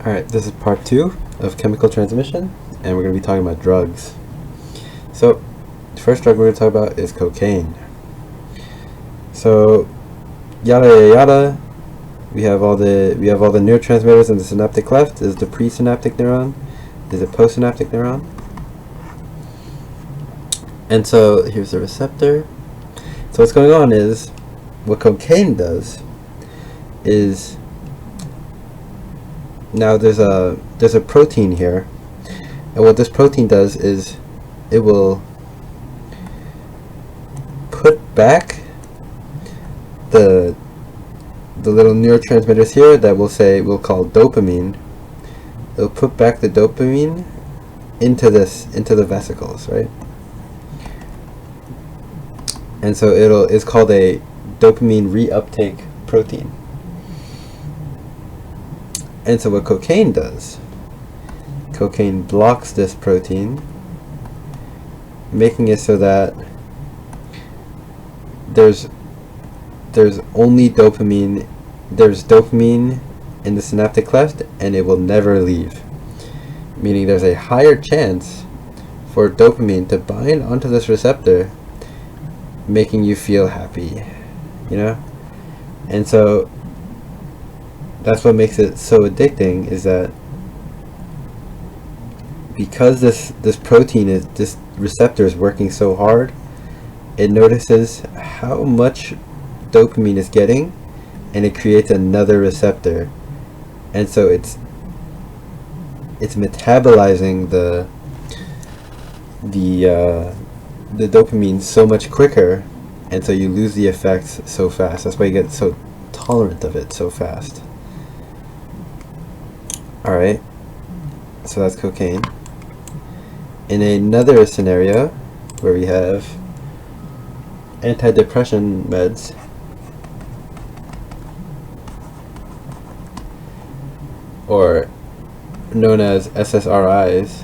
Alright, this is part 2 of chemical transmission, and we're going to be talking about drugs. So, the first drug we're going to talk about is cocaine. So, yada yada yada, we have all the neurotransmitters in the synaptic cleft. Is the presynaptic neuron, is the postsynaptic neuron. And so, here's the receptor. So what's going on is, what cocaine does is, now there's a protein here, and what this protein does is it will put back the little neurotransmitters here that we'll call dopamine. It'll put back the dopamine into the vesicles, right? And so it's called a dopamine reuptake protein. And so what cocaine does, cocaine blocks this protein, making it so that there's only dopamine, there's dopamine in the synaptic cleft, and it will never leave. Meaning there's a higher chance for dopamine to bind onto this receptor, making you feel happy, you know? And so that's what makes it so addicting, is that because this receptor is working so hard, it notices how much dopamine is getting, and it creates another receptor, and so it's metabolizing the dopamine so much quicker, and so you lose the effects so fast. That's why you get so tolerant of it so fast. Alright, so that's cocaine. In another scenario where we have antidepressant meds, or known as SSRIs,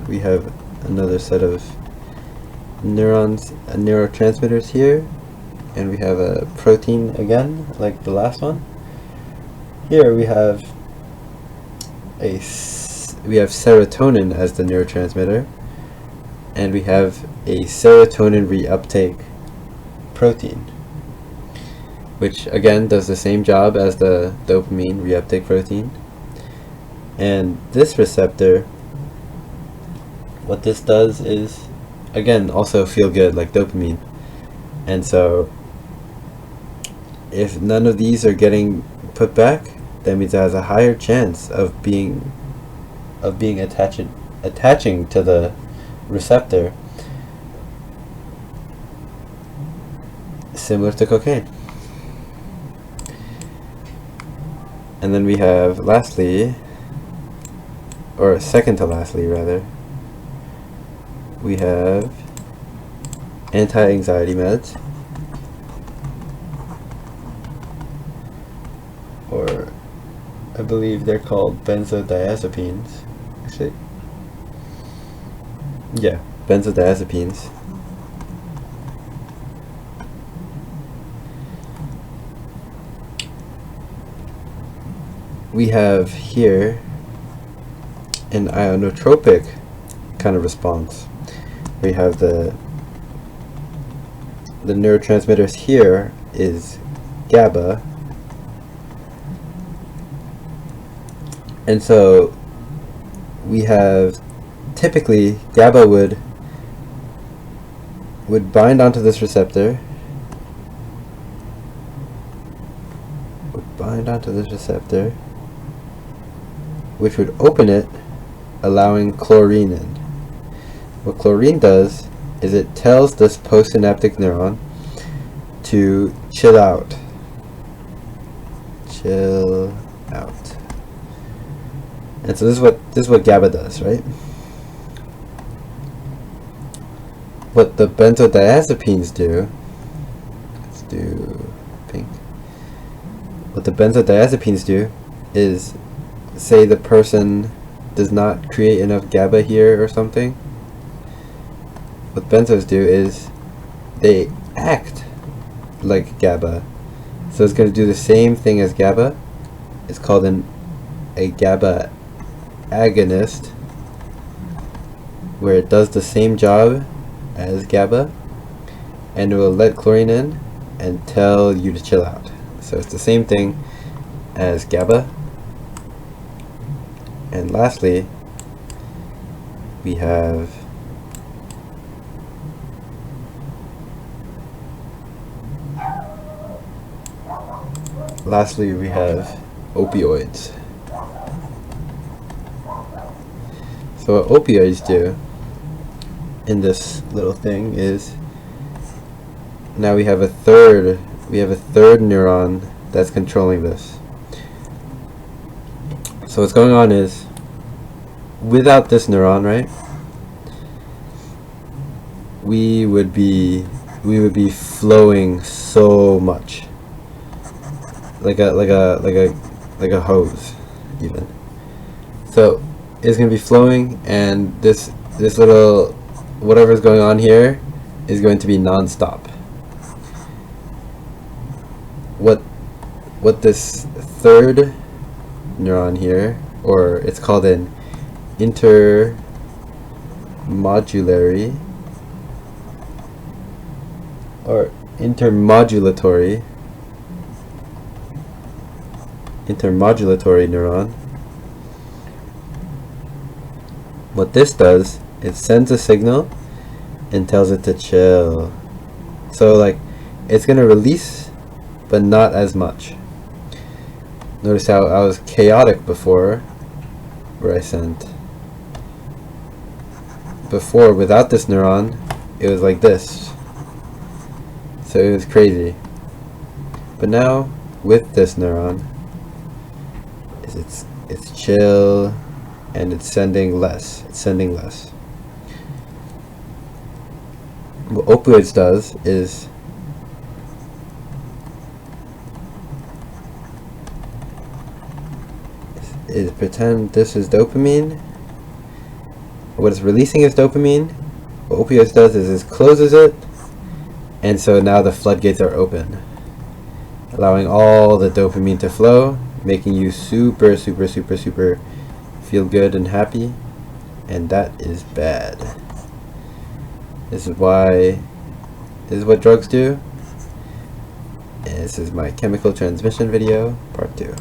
we have another set of neurotransmitters here, and we have a protein again, like the last one. Here we have serotonin as the neurotransmitter, and we have a serotonin reuptake protein, which again does the same job as the dopamine reuptake protein. And this receptor, what this does is, again, also feel good like dopamine. And so if none of these are getting put back, that means it has a higher chance of attaching to the receptor, similar to cocaine. And then we have lastly, or second to lastly rather, we have anti-anxiety meds, or I believe they're called benzodiazepines. Actually, yeah, benzodiazepines. We have here an ionotropic kind of response. We have the neurotransmitters here is GABA, and so we have, typically GABA would bind onto this receptor, which would open it, allowing chlorine in. What chlorine does is it tells this postsynaptic neuron to chill out. And so this is what GABA does, right? What the benzodiazepines do, let's do pink. What the benzodiazepines do is, say the person does not create enough GABA here or something, what benzos do is they act like GABA. So it's going to do the same thing as GABA. It's called a GABA agonist, where it does the same job as GABA, and it will let chlorine in and tell you to chill out. So it's the same thing as GABA. And lastly, we have opioids. So what opioids do in this little thing is, now we have a third neuron that's controlling this. So what's going on is, without this neuron, right, we would be flowing so much, like a hose even. So it's gonna be flowing, and this little whatever's going on here is going to be non-stop. What this third neuron here, or it's called an intermodulatory neuron. What this does, it sends a signal and tells it to chill. So like, it's gonna release, but not as much. Notice how I was chaotic before, where I sent. Before, without this neuron, it was like this. So it was crazy. But now, with this neuron, it's chill, and it's sending less. What opioids does is, pretend this is dopamine. What it's releasing is dopamine. What opioids does is it closes it, and so now the floodgates are open, allowing all the dopamine to flow, making you super feel good and happy, and that is bad. This is what drugs do. And this is my chemical transmission video, part 2.